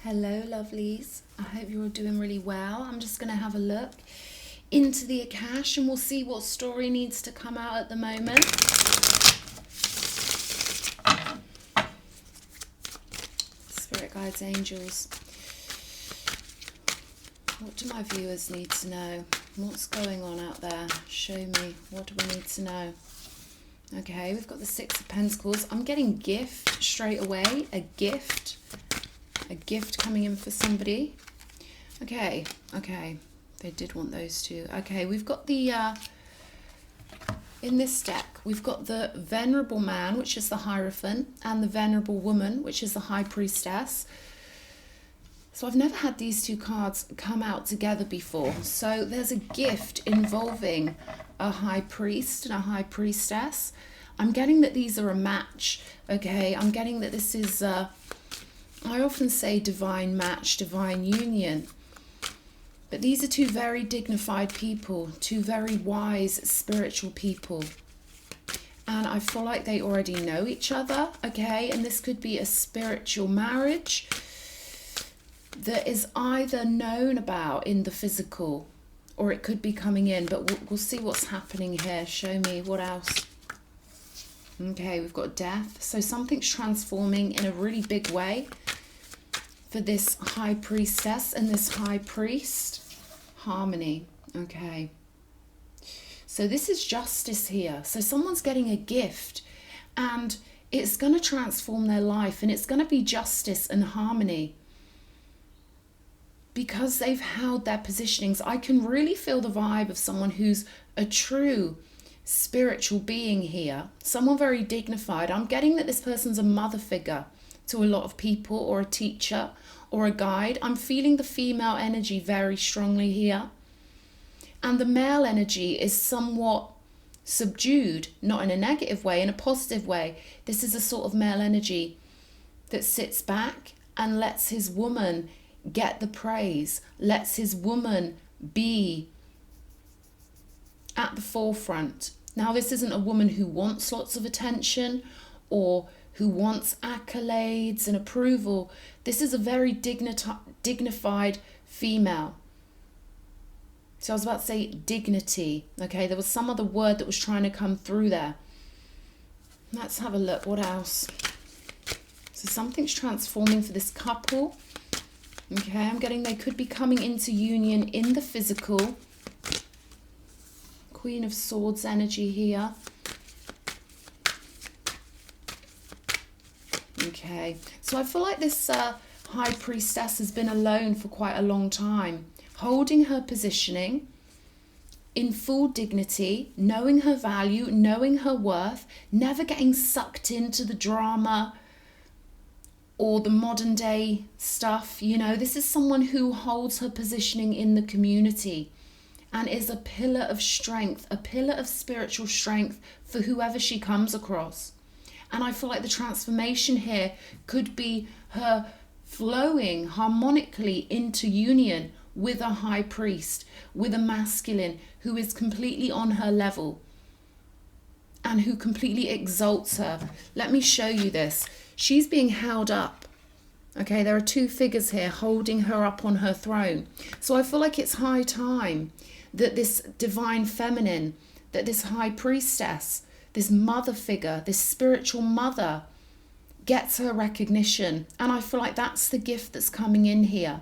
Hello lovelies, I hope you're all doing really well. I'm just going to have a look into the Akash and we'll see what story needs to come out at the moment. Spirit guides, angels, what do my viewers need to know? What's going on out there? Show me, what do we need to know? Okay, we've got the Six of Pentacles. I'm getting gift straight away, a gift coming in for somebody. Okay, they did want those two. Okay, we've got the in this deck we've got the Venerable Man, which is the Hierophant, and the Venerable Woman, which is the High Priestess. So I've never had these two cards come out together before. So there's a gift involving a High Priest and a High Priestess. I'm getting that these are a match. Okay, I'm getting that this is I often say divine match, divine union. But these are two very dignified people, two very wise spiritual people. And I feel like they already know each other, okay? And this could be a spiritual marriage that is either known about in the physical or it could be coming in. But we'll see what's happening here. Show me what else. Okay, we've got death. So something's transforming in a really big way for this High Priestess and this High Priest. Harmony. Okay. So this is justice here. So someone's getting a gift and it's going to transform their life, and it's going to be justice and harmony because they've held their positionings. I can really feel the vibe of someone who's a true spiritual being here, someone very dignified. I'm getting that this person's a mother figure to a lot of people, or a teacher, or a guide. I'm feeling the female energy very strongly here. And the male energy is somewhat subdued, not in a negative way, in a positive way. This is a sort of male energy that sits back and lets his woman get the praise, lets his woman be at the forefront. Now, this isn't a woman who wants lots of attention or who wants accolades and approval. This is a very dignified female. So I was about to say dignity. Okay, there was some other word that was trying to come through there. Let's have a look. What else? So something's transforming for this couple. Okay, I'm getting they could be coming into union in the physical. Queen of Swords energy here. Okay, so I feel like this High Priestess has been alone for quite a long time, holding her positioning in full dignity, knowing her value, knowing her worth, never getting sucked into the drama or the modern day stuff. You know, this is someone who holds her positioning in the community and is a pillar of strength, a pillar of spiritual strength for whoever she comes across. And I feel like the transformation here could be her flowing harmonically into union with a high priest, with a masculine who is completely on her level and who completely exalts her. Let me show you this. She's being held up. Okay, there are two figures here holding her up on her throne. So I feel like it's high time that this divine feminine, that this high priestess, this mother figure, this spiritual mother gets her recognition. And I feel like that's the gift that's coming in here.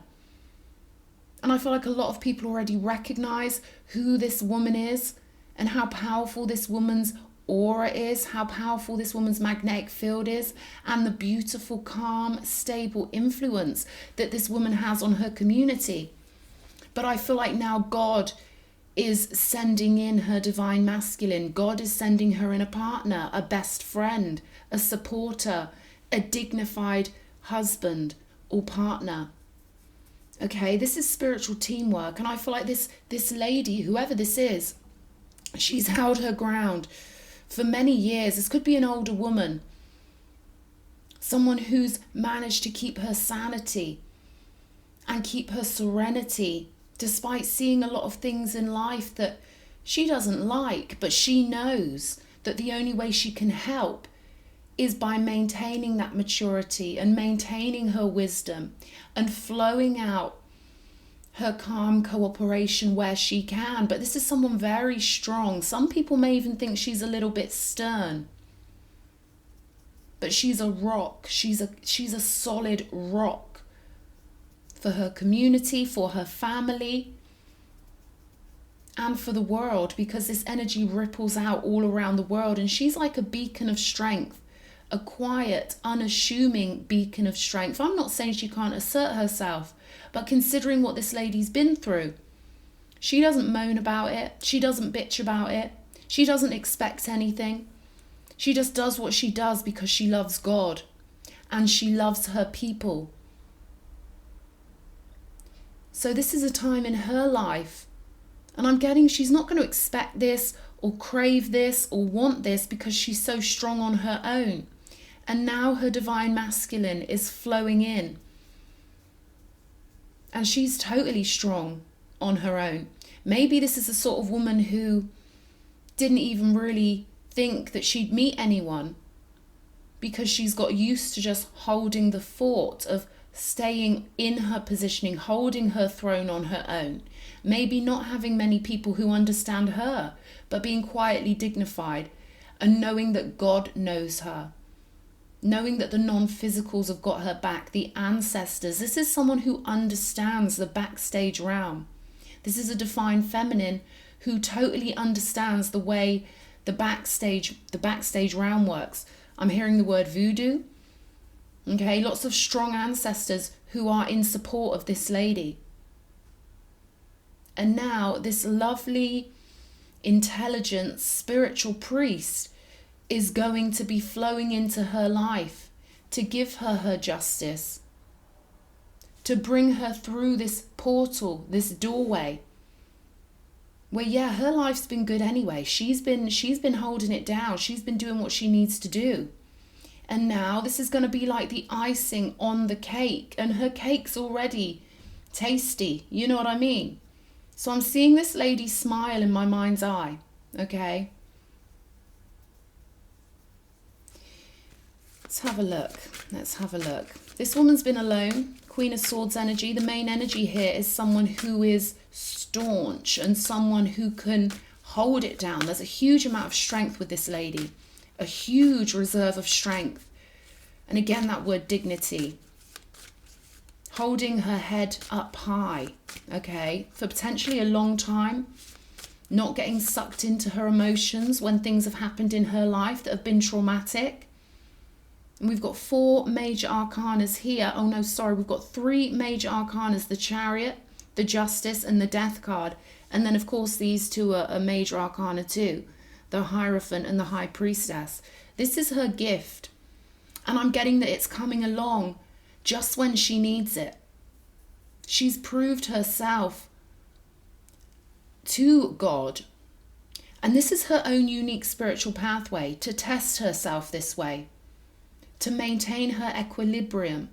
And I feel like a lot of people already recognize who this woman is and how powerful this woman's aura is, how powerful this woman's magnetic field is, and the beautiful, calm, stable influence that this woman has on her community. But I feel like now God is sending in her divine masculine. God is sending her in a partner, a best friend, a supporter, a dignified husband or partner. Okay, this is spiritual teamwork. And I feel like this lady, whoever this is, she's held her ground for many years. This could be an older woman, someone who's managed to keep her sanity and keep her serenity despite seeing a lot of things in life that she doesn't like, but she knows that the only way she can help is by maintaining that maturity and maintaining her wisdom and flowing out her calm cooperation where she can. But this is someone very strong. Some people may even think she's a little bit stern, but she's a rock. She's a solid rock for her community, for her family, and for the world, because this energy ripples out all around the world. And she's like a beacon of strength, a quiet, unassuming beacon of strength. I'm not saying she can't assert herself, but considering what this lady's been through, she doesn't moan about it. She doesn't bitch about it. She doesn't expect anything. She just does what she does because she loves God and she loves her people. So this is a time in her life, and I'm getting she's not going to expect this or crave this or want this because she's so strong on her own. And now her divine masculine is flowing in. And she's totally strong on her own. Maybe this is the sort of woman who didn't even really think that she'd meet anyone because she's got used to just holding the fort of staying in her positioning, holding her throne on her own. Maybe not having many people who understand her, but being quietly dignified and knowing that God knows her. Knowing that the non-physicals have got her back, the ancestors. This is someone who understands the backstage realm. This is a divine feminine who totally understands the way the backstage realm works. I'm hearing the word voodoo. Okay, lots of strong ancestors who are in support of this lady. And now this lovely, intelligent, spiritual priest is going to be flowing into her life to give her her justice, to bring her through this portal, this doorway, where her life's been good anyway. She's been holding it down. She's been doing what she needs to do. And now this is going to be like the icing on the cake, and her cake's already tasty. You know what I mean? So I'm seeing this lady smile in my mind's eye, okay? Let's have a look. This woman's been alone. Queen of Swords energy. The main energy here is someone who is staunch and someone who can hold it down. There's a huge amount of strength with this lady. A huge reserve of strength. And again, that word dignity. Holding her head up high, okay, for potentially a long time. Not getting sucked into her emotions when things have happened in her life that have been traumatic. And we've got 4 major arcanas here. Oh no, sorry, we've got 3 major arcanas. The Chariot, the Justice, and the Death card. And then, of course, these two are a major arcana too. The Hierophant and the High Priestess. This is her gift. And I'm getting that it's coming along just when she needs it. She's proved herself to God. And this is her own unique spiritual pathway to test herself this way. To maintain her equilibrium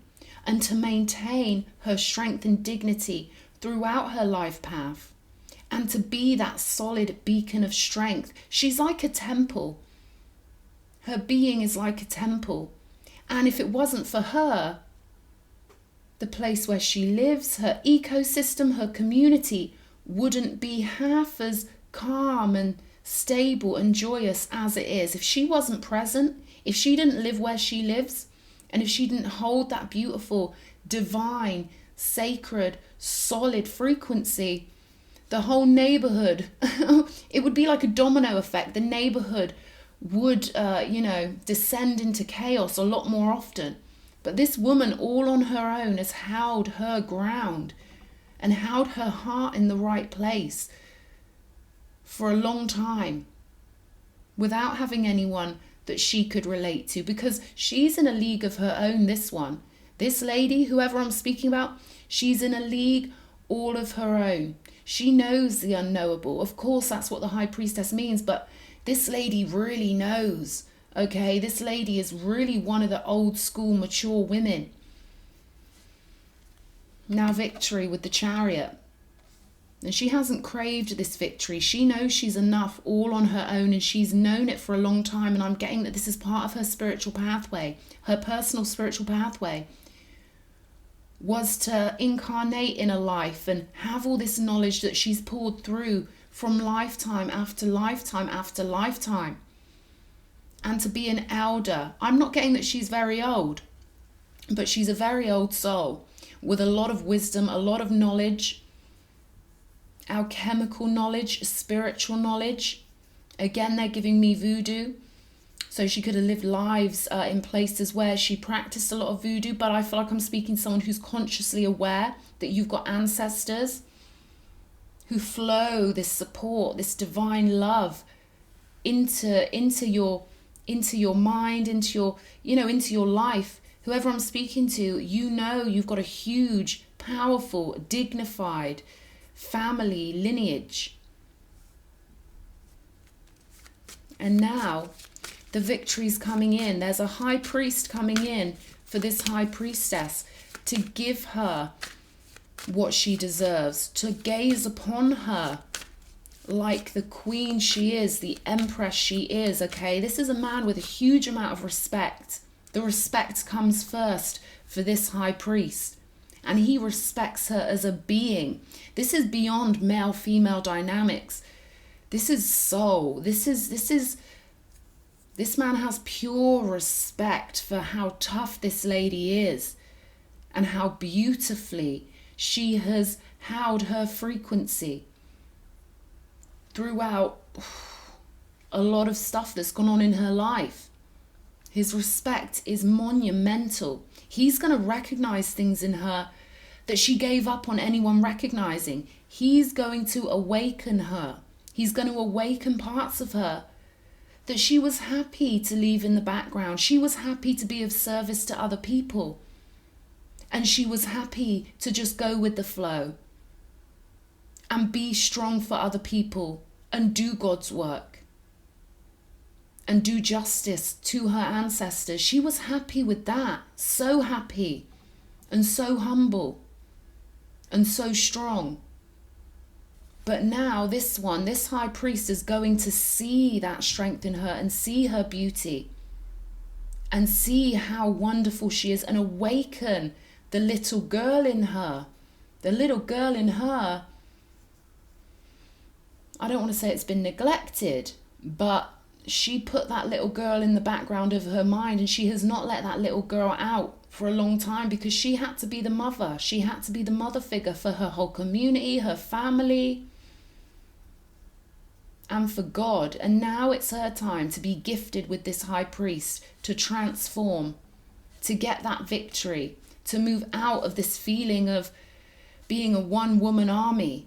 and to maintain her strength and dignity throughout her life path, and to be that solid beacon of strength. She's like a temple. Her being is like a temple. And if it wasn't for her, the place where she lives, her ecosystem, her community wouldn't be half as calm and stable and joyous as it is. If she wasn't present, if she didn't live where she lives, and if she didn't hold that beautiful, divine, sacred, solid frequency, the whole neighborhood, it would be like a domino effect. The neighborhood would, descend into chaos a lot more often. But this woman, all on her own, has held her ground and held her heart in the right place for a long time without having anyone that she could relate to, because she's in a league of her own, this one. This lady, whoever I'm speaking about, she's in a league all of her own. She knows the unknowable. Of course, that's what the High Priestess means, but this lady really knows, okay? This lady is really one of the old school, mature women. Now Victory with the Chariot. And she hasn't craved this victory. She knows she's enough all on her own, and she's known it for a long time. And I'm getting that this is part of her spiritual pathway. Her personal spiritual pathway was to incarnate in a life and have all this knowledge that she's poured through from lifetime after lifetime after lifetime. And to be an elder. I'm not getting that she's very old, but she's a very old soul with a lot of wisdom, a lot of knowledge, alchemical knowledge, spiritual knowledge. Again, they're giving me voodoo. So she could have lived lives in places where she practiced a lot of voodoo, but I feel like I'm speaking to someone who's consciously aware that you've got ancestors who flow this support, this divine love into your mind, into your life. Whoever I'm speaking to, you've got a huge, powerful, dignified family lineage. And now the victory's coming in. There's a high priest coming in for this high priestess to give her what she deserves, to gaze upon her like the queen she is, the empress she is, okay? This is a man with a huge amount of respect. The respect comes first for this high priest. And he respects her as a being. This is beyond male-female dynamics. This is soul. This man has pure respect for how tough this lady is and how beautifully she has held her frequency throughout a lot of stuff that's gone on in her life. His respect is monumental. He's going to recognize things in her that she gave up on anyone recognizing. He's going to awaken her. He's going to awaken parts of her that she was happy to leave in the background. She was happy to be of service to other people. And she was happy to just go with the flow and be strong for other people and do God's work and do justice to her ancestors. She was happy with that. So happy and so humble and so strong. But now this high priest is going to see that strength in her and see her beauty and see how wonderful she is and awaken the little girl in her. The little girl in her, I don't want to say it's been neglected, but she put that little girl in the background of her mind, and she has not let that little girl out for a long time because she had to be the mother. She had to be the mother figure for her whole community, her family, and for God. And now it's her time to be gifted with this high priest, to transform, to get that victory, to move out of this feeling of being a one-woman army,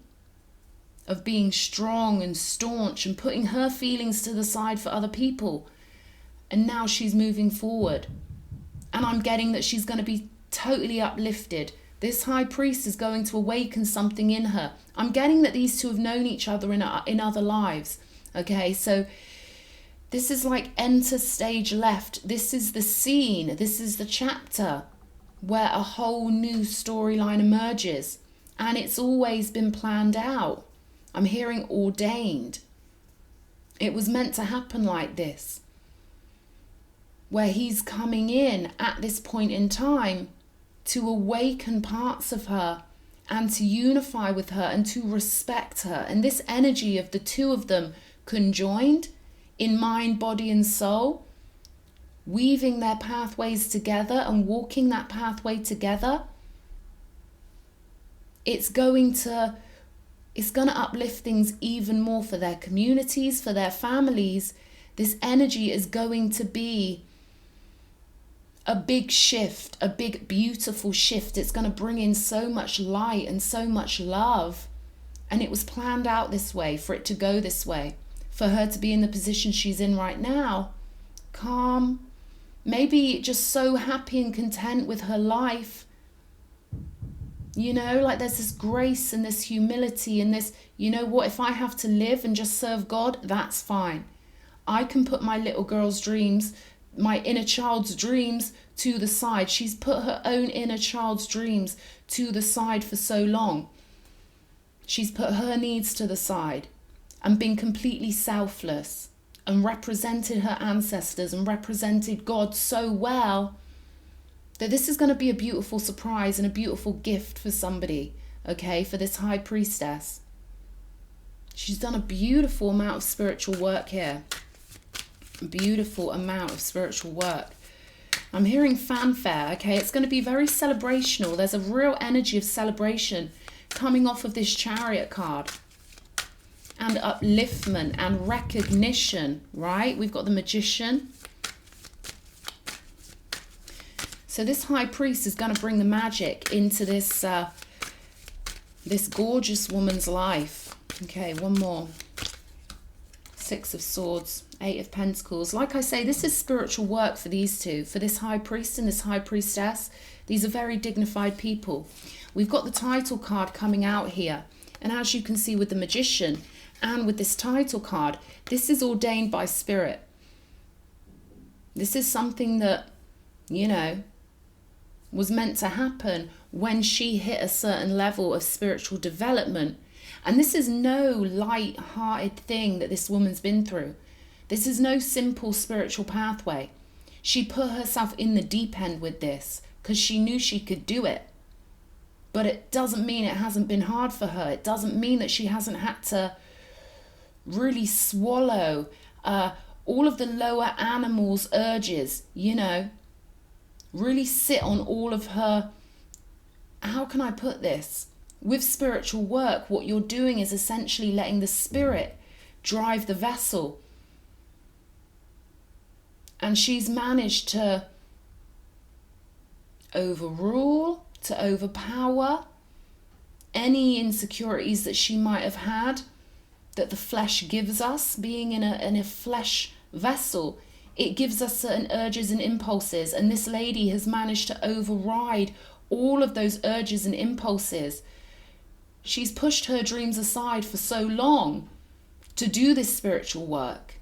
of being strong and staunch and putting her feelings to the side for other people. And now she's moving forward. And I'm getting that she's going to be totally uplifted. This high priest is going to awaken something in her. I'm getting that these two have known each other in other lives. Okay, so this is like enter stage left. This is the scene. This is the chapter where a whole new storyline emerges. And it's always been planned out. I'm hearing ordained. It was meant to happen like this, where he's coming in at this point in time to awaken parts of her and to unify with her and to respect her. And this energy of the two of them conjoined in mind, body and soul, weaving their pathways together and walking that pathway together, it's going to uplift things even more for their communities, for their families. This energy is going to be a big shift, a big, beautiful shift. It's going to bring in so much light and so much love. And it was planned out this way, for it to go this way, for her to be in the position she's in right now, calm, maybe just so happy and content with her life. You know, like there's this grace and this humility and this, you know what, if I have to live and just serve God, that's fine. I can put my little girl's dreams, my inner child's dreams to the side. She's put her own inner child's dreams to the side for so long. She's put her needs to the side and been completely selfless and represented her ancestors and represented God so well that this is going to be a beautiful surprise and a beautiful gift for somebody, okay, for this high priestess. She's done a beautiful amount of spiritual work here. A beautiful amount of spiritual work. I'm hearing fanfare, okay? It's going to be very celebrational. There's a real energy of celebration coming off of this Chariot card. And upliftment and recognition, right? We've got the Magician. So this High Priest is going to bring the magic into this this gorgeous woman's life. Okay, one more. Six of Swords, Eight of Pentacles. Like I say, this is spiritual work for these two. For this High Priest and this High Priestess. These are very dignified people. We've got the title card coming out here. And as you can see with the Magician and with this title card, this is ordained by Spirit. This is something that, you know, was meant to happen when she hit a certain level of spiritual development. And this is no light-hearted thing that this woman's been through. This is no simple spiritual pathway. She put herself in the deep end with this because she knew she could do it. But it doesn't mean it hasn't been hard for her. It doesn't mean that she hasn't had to really swallow all of the lower animals' urges, you know. Really sit on all of her, how can I put this? With spiritual work, what you're doing is essentially letting the Spirit drive the vessel. And she's managed to overrule, to overpower any insecurities that she might have had, that the flesh gives us, being in a flesh vessel. It gives us certain urges and impulses, and this lady has managed to override all of those urges and impulses. She's pushed her dreams aside for so long to do this spiritual work.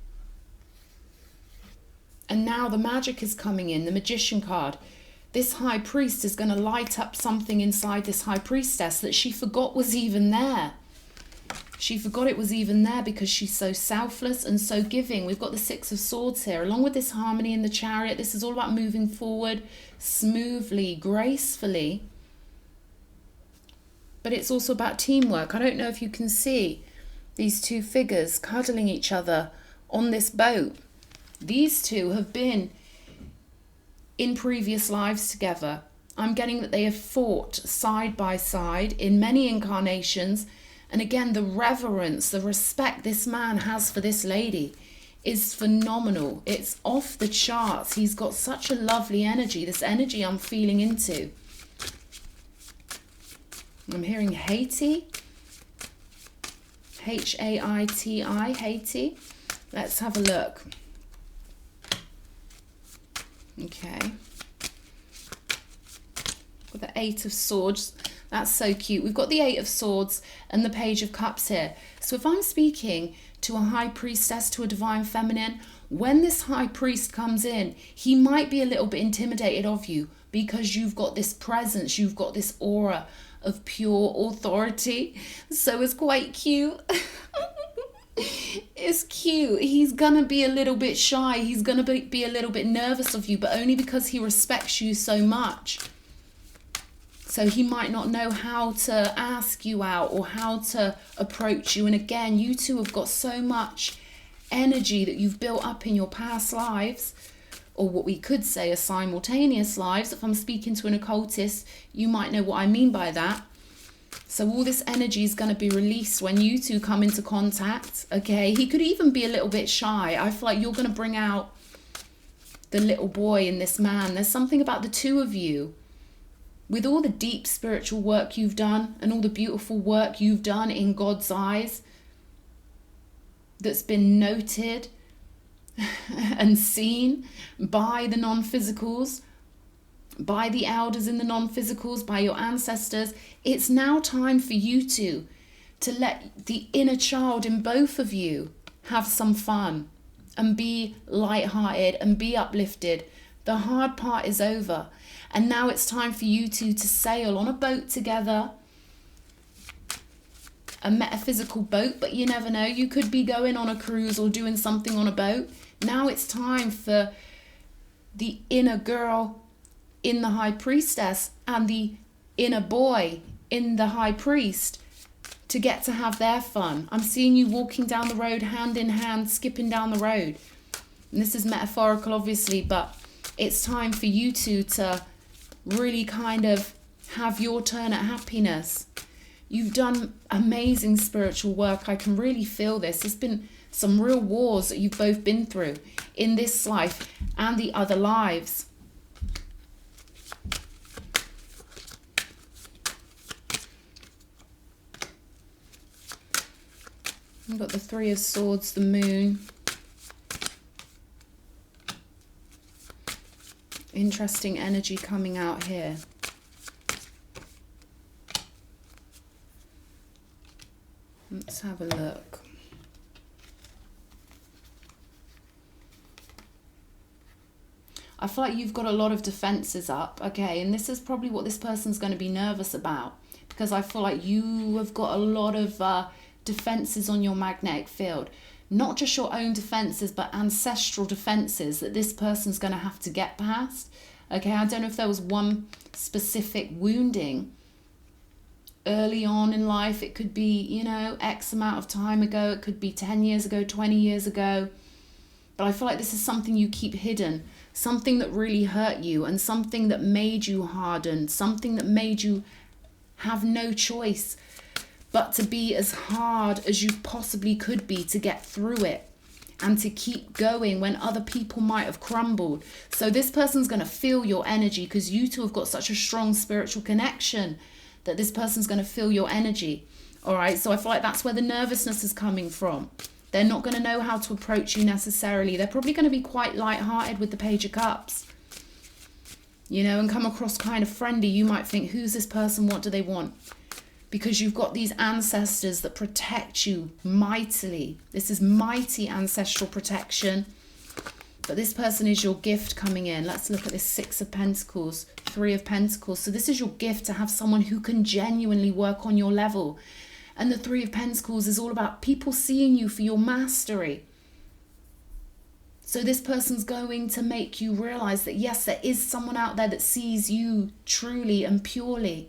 And now the magic is coming in, the Magician card. This High Priest is going to light up something inside this High Priestess that she forgot was even there. She forgot it was even there because she's so selfless and so giving. We've got the Six of Swords here, along with this harmony in the Chariot. This is all about moving forward smoothly, gracefully. But it's also about teamwork. I don't know if you can see these two figures cuddling each other on this boat. These two have been in previous lives together. I'm getting that they have fought side by side in many incarnations. And again, the reverence, the respect this man has for this lady is phenomenal. It's off the charts. He's got such a lovely energy, this energy I'm feeling into. I'm hearing Haiti. H-A-I-T-I, Haiti. Let's have a look. Okay. Got the Eight of Swords. That's so cute. We've got the Eight of Swords and the Page of Cups here. So if I'm speaking to a High Priestess, to a Divine Feminine, when this High Priest comes in, he might be a little bit intimidated of you because you've got this presence, you've got this aura of pure authority. So it's quite cute. It's cute. He's gonna be a little bit shy. He's gonna be a little bit nervous of you, but only because he respects you so much. So he might not know how to ask you out or how to approach you. And again, you two have got so much energy that you've built up in your past lives, or what we could say are simultaneous lives. If I'm speaking to an occultist, you might know what I mean by that. So all this energy is going to be released when you two come into contact. Okay, he could even be a little bit shy. I feel like you're going to bring out the little boy in this man. There's something about the two of you, with all the deep spiritual work you've done and all the beautiful work you've done in God's eyes, that's been noted and seen by the non-physicals, by the elders in the non-physicals, by your ancestors. It's now time for you two to let the inner child in both of you have some fun and be lighthearted and be uplifted. The hard part is over. And now it's time for you two to sail on a boat together, a metaphysical boat, but you never know. You could be going on a cruise or doing something on a boat. Now it's time for the inner girl in the High Priestess and the inner boy in the High Priest to get to have their fun. I'm seeing you walking down the road hand in hand, skipping down the road. And this is metaphorical, obviously, but it's time for you two to really kind of have your turn at happiness. You've done amazing spiritual work. I can really feel this. There's been some real wars that you've both been through in this life and the other lives. We've got the Three of Swords, the Moon. Interesting energy coming out here. Let's have a look. I feel like you've got a lot of defenses up, okay? And this is probably what this person's going to be nervous about, because I feel like you have got a lot of defenses on your magnetic field. Not just your own defenses, but ancestral defenses that this person's going to have to get past. Okay, I don't know if there was one specific wounding early on in life. It could be, you know, X amount of time ago. It could be 10 years ago, 20 years ago. But I feel like this is something you keep hidden. Something that really hurt you and something that made you harden. Something that made you have no choice but to be as hard as you possibly could be to get through it and to keep going when other people might have crumbled. So this person's going to feel your energy because you two have got such a strong spiritual connection that this person's going to feel your energy. All right, so I feel like that's where the nervousness is coming from. They're not going to know how to approach you necessarily. They're probably going to be quite light-hearted with the Page of Cups, you know, and come across kind of friendly. You might think, who's this person? What do they want? Because you've got these ancestors that protect you mightily. This is mighty ancestral protection. But this person is your gift coming in. Let's look at this Six of Pentacles, Three of Pentacles. So this is your gift to have someone who can genuinely work on your level. And the Three of Pentacles is all about people seeing you for your mastery. So this person's going to make you realize that, yes, there is someone out there that sees you truly and purely.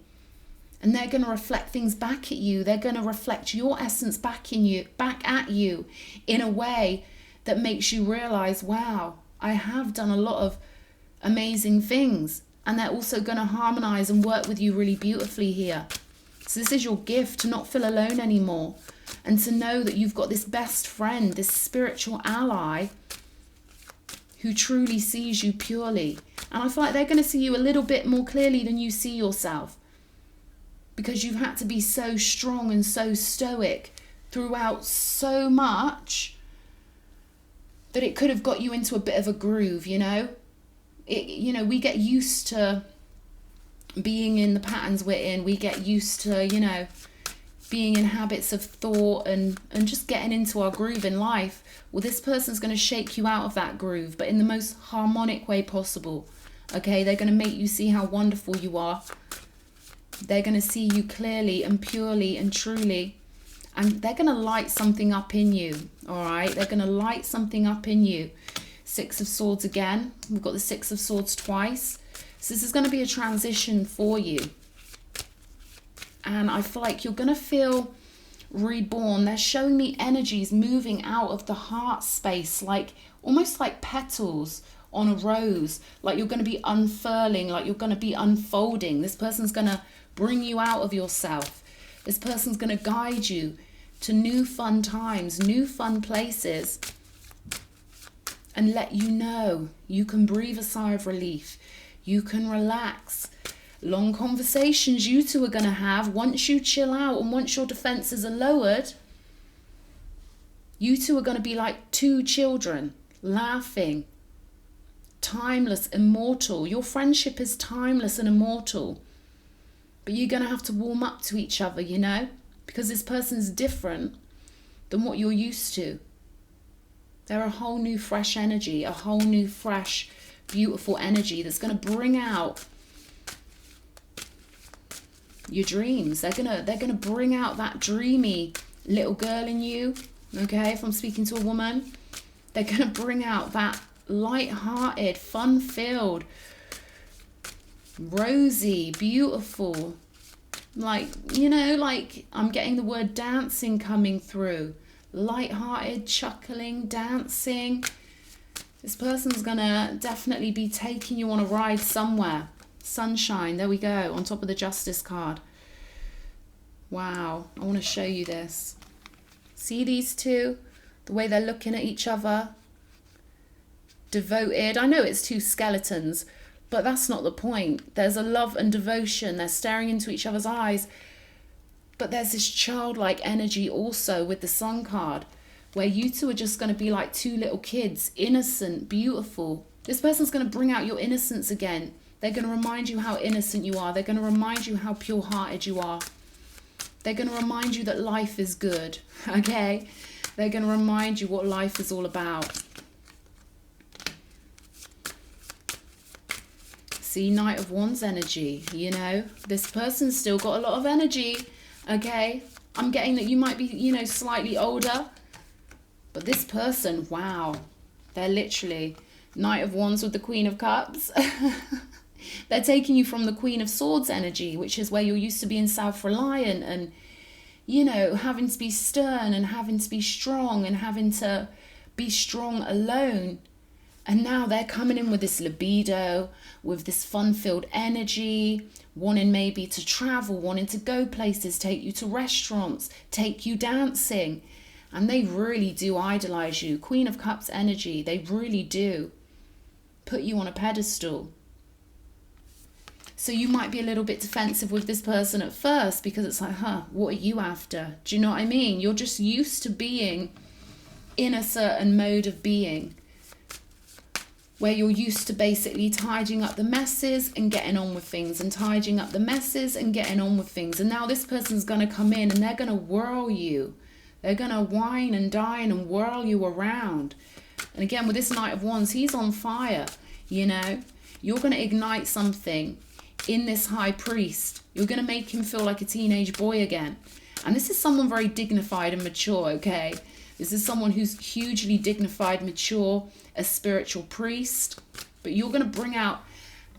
And they're going to reflect things back at you. They're going to reflect your essence back at you in a way that makes you realize, wow, I have done a lot of amazing things. And they're also going to harmonize and work with you really beautifully here. So this is your gift, to not feel alone anymore and to know that you've got this best friend, this spiritual ally who truly sees you purely. And I feel like they're going to see you a little bit more clearly than you see yourself, because you've had to be so strong and so stoic throughout so much that it could have got you into a bit of a groove, you know? You know, we get used to being in the patterns we're in. We get used to, you know, being in habits of thought and just getting into our groove in life. Well, this person's going to shake you out of that groove, but in the most harmonic way possible. Okay, they're going to make you see how wonderful you are. They're going to see you clearly and purely and truly. And they're going to light something up in you. All right, they're going to light something up in you. Six of Swords again. We've got the Six of Swords twice. So this is going to be a transition for you. And I feel like you're going to feel reborn. They're showing me energies moving out of the heart space, like almost like petals on a rose. Like you're going to be unfurling, like you're going to be unfolding. This person's going to bring you out of yourself. This person's going to guide you to new fun times, new fun places, and let you know you can breathe a sigh of relief. You can relax. Long conversations you two are going to have once you chill out and once your defenses are lowered. You two are going to be like two children, laughing, timeless, immortal. Your friendship is timeless and immortal. But you're going to have to warm up to each other, you know, because this person's different than what you're used to. They're a whole new fresh energy, a whole new fresh, beautiful energy that's going to bring out your dreams. They're gonna bring out that dreamy little girl in you. Okay, if I'm speaking to a woman, they're gonna bring out that light-hearted, fun-filled, rosy, beautiful, like, you know, like I'm getting the word dancing coming through. Light-hearted, chuckling, dancing. This person's gonna definitely be taking you on a ride somewhere. Sunshine, there we go, on top of the Justice card. Wow, I want to show you this. See these two? The way they're looking at each other. Devoted. I know it's two skeletons, but that's not the point. There's a love and devotion. They're staring into each other's eyes. But there's this childlike energy also with the Sun card, where you two are just going to be like two little kids, innocent, beautiful. This person's going to bring out your innocence again. They're going to remind you how innocent you are. They're going to remind you how pure-hearted you are. They're going to remind you that life is good, okay? They're going to remind you what life is all about. See, Knight of Wands energy, you know? This person's still got a lot of energy, okay? I'm getting that you might be, you know, slightly older. But this person, wow. They're literally Knight of Wands with the Queen of Cups. They're taking you from the Queen of Swords energy, which is where you're used to being self-reliant and, you know, having to be stern and having to be strong and having to be strong alone. And now they're coming in with this libido, with this fun-filled energy, wanting maybe to travel, wanting to go places, take you to restaurants, take you dancing. And they really do idolize you. Queen of Cups energy, they really do put you on a pedestal. So you might be a little bit defensive with this person at first because it's like, what are you after? Do you know what I mean? You're just used to being in a certain mode of being where you're used to basically tidying up the messes and getting on with things and tidying up the messes and getting on with things. And now this person's going to come in and they're going to whirl you. They're going to wine and dine and whirl you around. And again, with this Knight of Wands, he's on fire, you know. You're going to ignite something in this High Priest. You're going to make him feel like a teenage boy again. And this is someone very dignified and mature, okay? This is someone who's hugely dignified, mature, a spiritual priest. But you're going to bring out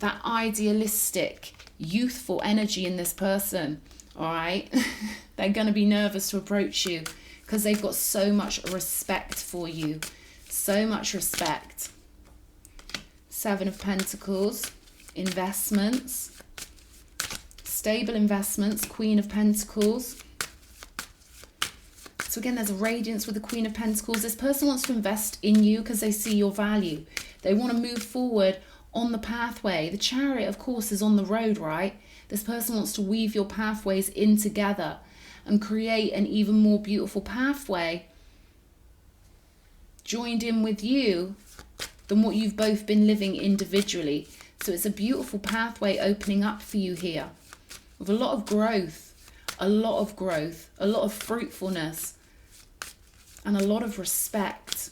that idealistic, youthful energy in this person, all right? They're going to be nervous to approach you because they've got so much respect for you. So much respect. Seven of Pentacles. Investments. Stable investments. Queen of Pentacles. So again, there's a radiance with the Queen of Pentacles. This person wants to invest in you because they see your value. They want to move forward on the pathway. The Chariot, of course, is on the road, right? This person wants to weave your pathways in together and create an even more beautiful pathway joined in with you than what you've both been living individually. So it's a beautiful pathway opening up for you here with a lot of growth, a lot of growth, a lot of fruitfulness, and a lot of respect.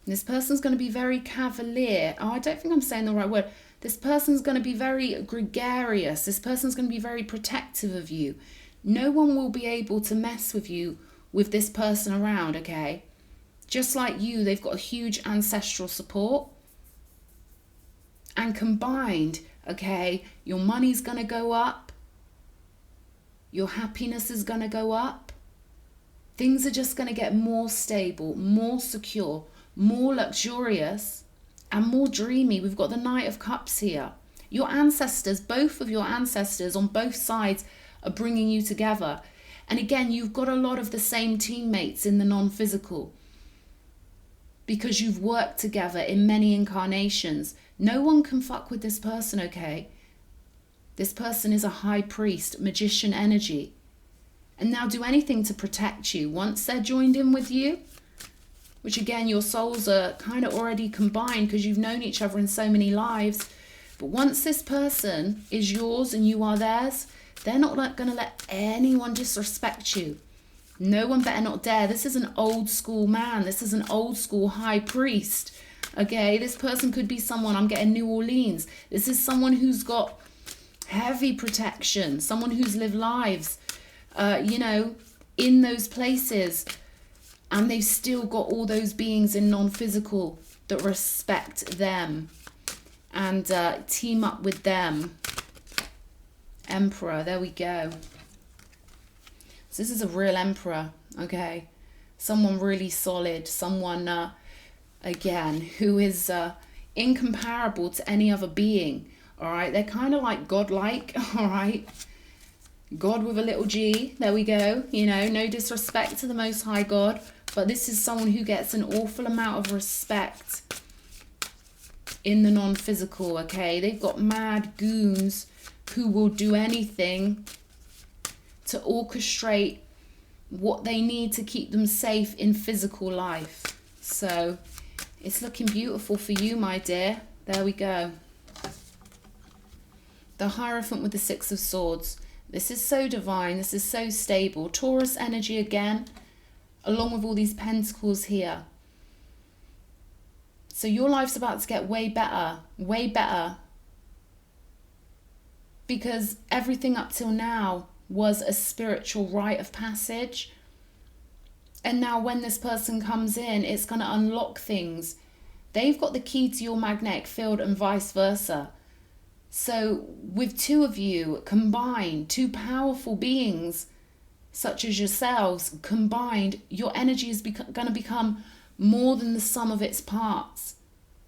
This person's going to be very cavalier. Oh, I don't think I'm saying the right word. This person's going to be very gregarious. This person's going to be very protective of you. No one will be able to mess with you with this person around, okay? Just like you, they've got a huge ancestral support. And combined, okay, your money's going to go up. Your happiness is going to go up. Things are just going to get more stable, more secure, more luxurious, and more dreamy. We've got the Knight of Cups here. Your ancestors, both of your ancestors on both sides are bringing you together. And again, you've got a lot of the same teammates in the non-physical because you've worked together in many incarnations. No one can fuck with this person, okay? This person is a high priest, magician energy. And now do anything to protect you once they're joined in with you, which again, your souls are kind of already combined because you've known each other in so many lives. But once this person is yours and you are theirs, they're not going to let anyone disrespect you. No one better not dare. This is an old school man. This is an old school high priest. Okay, this person could be someone, I'm getting New Orleans. This is someone who's got heavy protection. Someone who's lived lives, you know, in those places. And they've still got all those beings in non-physical that respect them and team up with them. Emperor, there we go. So this is a real emperor, okay? Someone really solid, someone, again, who is incomparable to any other being, all right? They're kind of like godlike, all right? God with a little g, there we go. You know, no disrespect to the Most High God, but this is someone who gets an awful amount of respect in the non-physical, okay? They've got mad goons who will do anything to orchestrate what they need to keep them safe in physical life. So it's looking beautiful for you, my dear. There we go. The Hierophant with the Six of Swords. This is so divine. This is so stable. Taurus energy again, along with all these pentacles here. So your life's about to get way better. Way better. Because everything up till now was a spiritual rite of passage. And now when this person comes in, it's going to unlock things. They've got the key to your magnetic field and vice versa. So with two of you combined, two powerful beings such as yourselves combined, your energy is going to become more than the sum of its parts.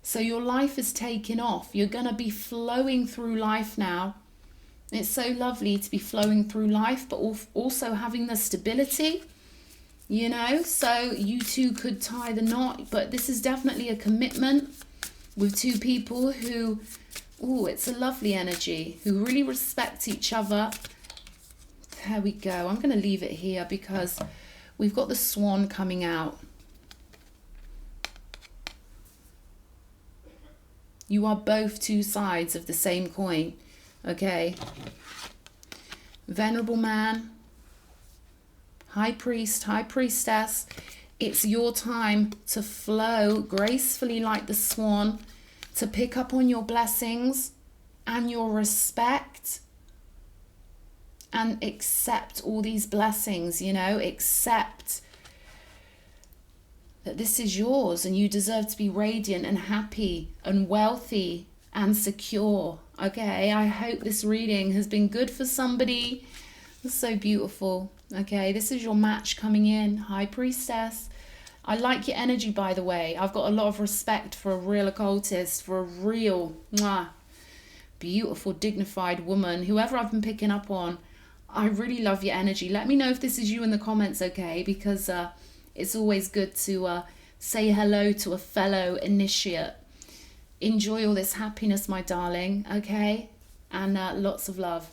So your life is taking off. You're going to be flowing through life now. It's so lovely to be flowing through life, but also having the stability, you know. So you two could tie the knot, but this is definitely a commitment with two people who, oh, it's a lovely energy, who really respect each other. There we go. I'm going to leave it here because we've got the Swan coming out. You are both two sides of the same coin. Okay, venerable man, high priest, high priestess, it's your time to flow gracefully like the swan, to pick up on your blessings and your respect and accept all these blessings, you know, accept that this is yours and you deserve to be radiant and happy and wealthy and secure. Okay, I hope this reading has been good for somebody. It's so beautiful. Okay, this is your match coming in, High Priestess. I like your energy, by the way. I've got a lot of respect for a real occultist, for a real, beautiful, dignified woman. Whoever I've been picking up on, I really love your energy. Let me know if this is you in the comments, okay? Because it's always good to say hello to a fellow initiate. Enjoy all this happiness, my darling, okay? And lots of love.